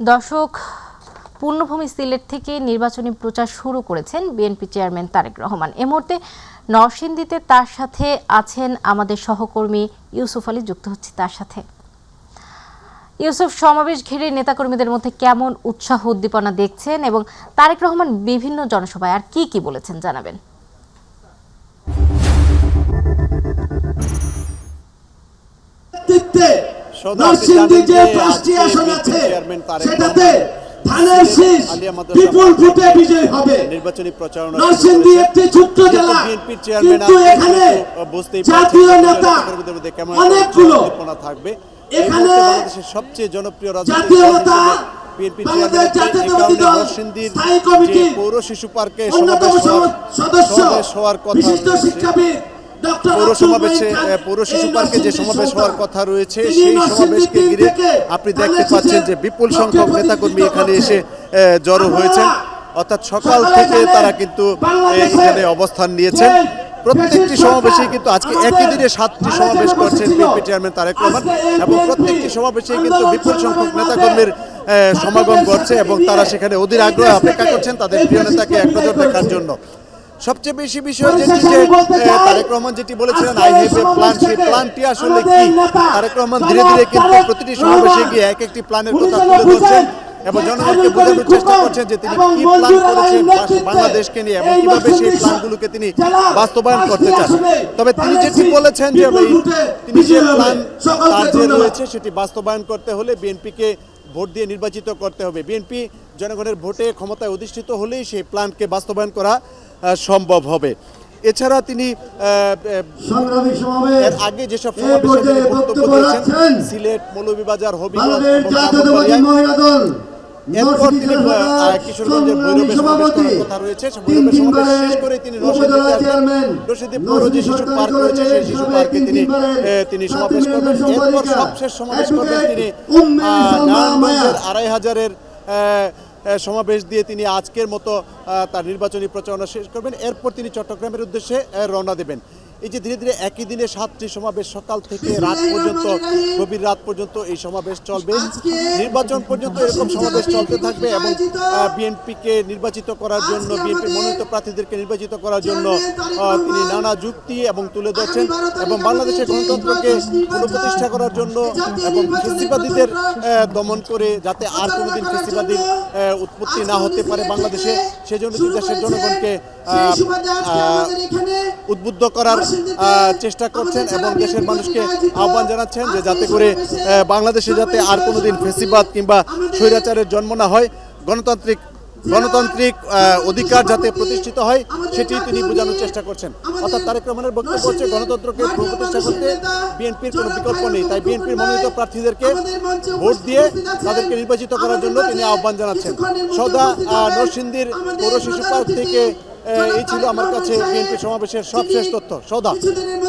দর্শক, পূর্ণভূমি সিলেট থেকে নির্বাচনী প্রচার শুরু করেছেন বিএনপি চেয়ারম্যান তারেক রহমান। এ মুহূর্তে নরসিংদীতে তার সাথে আছেন আমাদের সহকর্মী ইউসুফ আলী, যুক্ত হচ্ছে তার সাথে। ইউসুফ, সমাবেশ ঘিরে নেতাকর্মীদের মধ্যে কেমন উৎসাহ উদ্দীপনা দেখছেন এবং তারেক রহমান বিভিন্ন জনসভায় আর কি বলেছেন জানাবেন। নরসিংদীতে 5টি আসন আছে, সেটাতে ধানের শীষ বিপুল ভোটে বিজয় হবে। নির্বাচনী প্রচারণা নরসিংদী একটি ছোট্ট জেলা, কিন্তু এখানে জাতীয় নেতা অনেকগুলো থাকবে। এখানে বাংলাদেশের সবচেয়ে জনপ্রিয় জাতীয় নেতা বিএনপি চেয়ারম্যান নরসিংদীর পৌর শিশু পার্কে সদস্য হওয়ার কথা, বিশিষ্ট শিক্ষাবিদ পৌর শিশু পার্কে যে সমাবেশ হওয়ার কথা রয়েছে, সেই সমাবেশকে ঘিরে আপনি দেখতে পাচ্ছেন যে বিপুল সংখ্যক নেতাকর্মী এখানে এসে জড়ো হয়েছেন। অর্থাৎ সকাল থেকে তারা কিন্তু এখানে অবস্থান নিয়েছেন। প্রত্যেকটি সমাবেশে কিন্তু আজকে একই দিনে 7টি সমাবেশ করছেন বিএনপি চেয়ারম্যান তারেক রহমান, এবং প্রত্যেকটি সমাবেশে কিন্তু বিপুল সংখ্যক নেতাকর্মীর সমাগম ঘটছে এবং তারা সেখানে অধীর আগ্রহে অপেক্ষা করছেন তাদের প্রিয় নেতাকে এক নজর দেখার জন্য। সবচেয়ে বেশি বিষয় যেটি যে তারেক রহমান যেটি বলেছিলেন আই হ্যাভ এ প্ল্যান, সেই প্ল্যানটি আসলে কি? তারেক রহমান ধীরে ধীরে কিন্তু প্রতিটি সমাবেশে গিয়ে এক একটি প্ল্যানের কথা তুলে ধরছেন এবং জনগণকে বোঝানোর চেষ্টা করছেন যে তিনি কি প্ল্যান করেছেন বাংলাদেশকে নিয়ে এবং কিভাবে সেই প্ল্যানগুলোকে তিনি বাস্তবায়ন করতে চান। তবে তিনি যেটি বলেছেন যে তিনি যে প্ল্যান তার যে রয়েছে সেটি বাস্তবায়ন করতে হলে বিএনপিকে ভোট দিয়ে নির্বাচিত করতে হবে। বিএনপি জনগণের ভোটে ক্ষমতায় অধিষ্ঠিত হলেই সেই প্ল্যানকে বাস্তবায়ন করা সম্ভব হবে। এছাড়া তিনি এর আগে যেসব সমাবেশে তিনি বক্তব্য দিয়েছেন সিলেট, মৌলভীবাজার, হবিগঞ্জ এরপর তিনি কিশোরগঞ্জের ভৈরবে সমাবেশ করার কথা রয়েছে। ভৈরবে সমাবেশ শেষ করে তিনি নরসিংদী পৌর যে শিশু পার্ক রয়েছে সেই শিশু পার্কে তিনি সমাবেশ করবেন। এরপর সবশেষ সমাবেশ করবেন তিনি নারায়ণগঞ্জের 2500-এর সমাবেশ দিয়ে তিনি আজকের মতো তার নির্বাচনী প্রচারণা শেষ করবেন। এরপর তিনি চট্টগ্রামের উদ্দেশ্যে রওনা দেবেন। এই যে ধীরে ধীরে একই দিনে 7টি সমাবেশ, সকাল থেকে রাত পর্যন্ত, গভীর রাত পর্যন্ত এই সমাবেশ চলবে। নির্বাচন পর্যন্ত এরকম সমাবেশ চলতে থাকবে এবং বিএনপিকে নির্বাচিত করার জন্য, বিএনপি মনোনীত প্রার্থীদেরকে নির্বাচিত করার জন্য তিনি নানা যুক্তি এবং তুলে ধরছেন এবং বাংলাদেশের গণতন্ত্রকে পুনঃপ্রতিষ্ঠা করার জন্য এবং ফ্যাসিবাদীদের দমন করে যাতে আর কোনোদিন ফ্যাসিবাদীর উৎপত্তি না হতে পারে বাংলাদেশে, সেজন্য দেশের জনগণকে উদ্বুদ্ধ করার চেষ্টা করছেন এবং দেশের মানুষকে আহ্বান জানাচ্ছেন যে যাতে করে বাংলাদেশে যাতে আর কোনোদিন ফ্যাসিবাদ কিংবা স্বৈরাচারের জন্ম না হয়, গণতান্ত্রিক অধিকার যাতে প্রতিষ্ঠিত হয় সেটি তিনি বোঝানোর চেষ্টা করছেন। অর্থাৎ তারেক রহমানের বক্তব্য হচ্ছে গণতন্ত্রকে প্রতিষ্ঠা করতে বিএনপির কোনো বিকল্প নেই, তাই বিএনপির মনোনীত প্রার্থীদেরকে ভোট দিয়ে তাদেরকে নির্বাচিত করার জন্য তিনি আহ্বান জানাচ্ছেন। সদা নরসিংদীর পৌর শিশু পার্ক থেকে এই ছিল আমার কাছে বিএনপি সমাবেশের সবশেষ তথ্য। সদা।